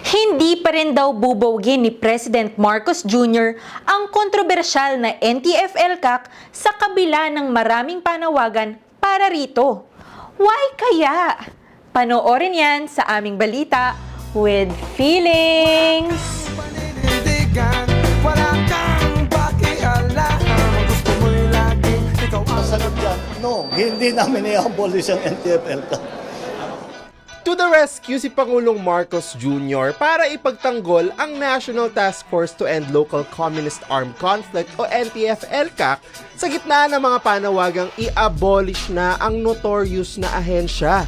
Hindi pa rin daw bubogin ni President Marcos Jr. ang kontrobersyal na NTF-ELCAC sa kabila ng maraming panawagan para rito. Why kaya? Panoorin yan sa aming balita with feelings! Sagot dyan, no, hindi namin i-abolish ang NTF-ELCAC. To the rescue si Pangulong Marcos Jr. para ipagtanggol ang National Task Force to End Local Communist Armed Conflict o NTF-ELCAC sa gitna ng mga panawagang i-abolish na ang notorious na ahensya.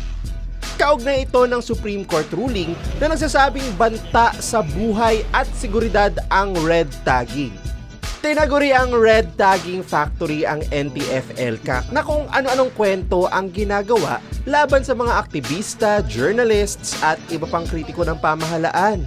Kaugnay ito ng Supreme Court ruling na nagsasabing banta sa buhay at seguridad ang red tagging. Tinaguri ang red tagging factory ang NTF-ELCAC na kung ano-anong kwento ang ginagawa laban sa mga aktivista, journalists at iba pang kritiko ng pamahalaan.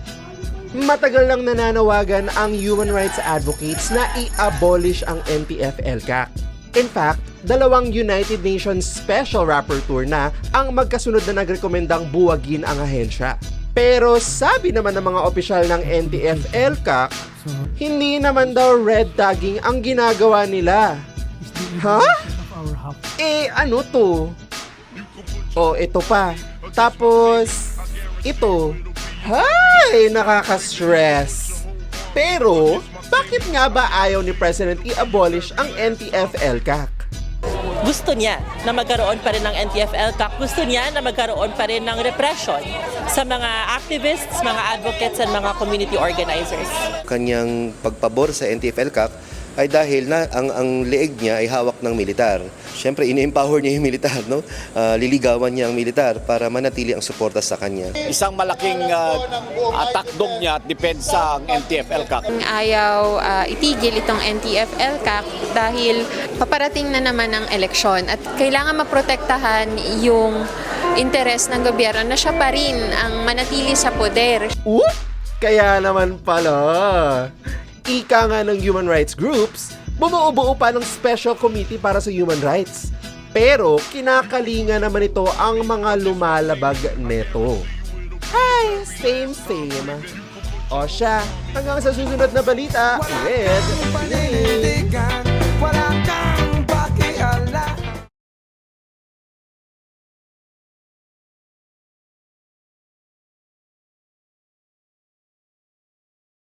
Matagal lang nananawagan ang human rights advocates na i-abolish ang NTF-ELCAC. In fact, dalawang United Nations Special Rapporteur na ang magkasunod na nagrekomendang buwagin ang ahensya. Pero sabi naman ng mga opisyal ng NTF-ELCAC, hindi naman daw red tagging ang ginagawa nila. Ha? Ano to? Ito pa. Tapos, ito. Hay, nakaka-stress. Pero, bakit nga ba ayaw ni President i-abolish ang NTF-ELCAC? Gusto niya na magkaroon pa rin ng NTF-ELCAC, gusto niya na magkaroon pa rin ng repression sa mga activists, mga advocates, at mga community organizers. Kanyang pagpabor sa NTF-ELCAC ay dahil na ang leeg niya ay hawak ng militar. Siyempre, ini-empower niya yung militar, no? Liligawan niya ang militar para manatili ang suporta sa kanya. Isang malaking takdong niya at depensa ang NTF-ELCAC. Ayaw itigil itong NTF-ELCAC dahil paparating na naman ang eleksyon at kailangan maprotektahan yung interes ng gobyerno na siya pa rin ang manatili sa poder. Kaya naman pala. Ika nga ng human rights groups, bumuo-buo pa ng special committee para sa human rights. Pero kinakalinga naman ito ang mga lumalabag neto. Ay, same. O siya, hanggang sa susunod na balita with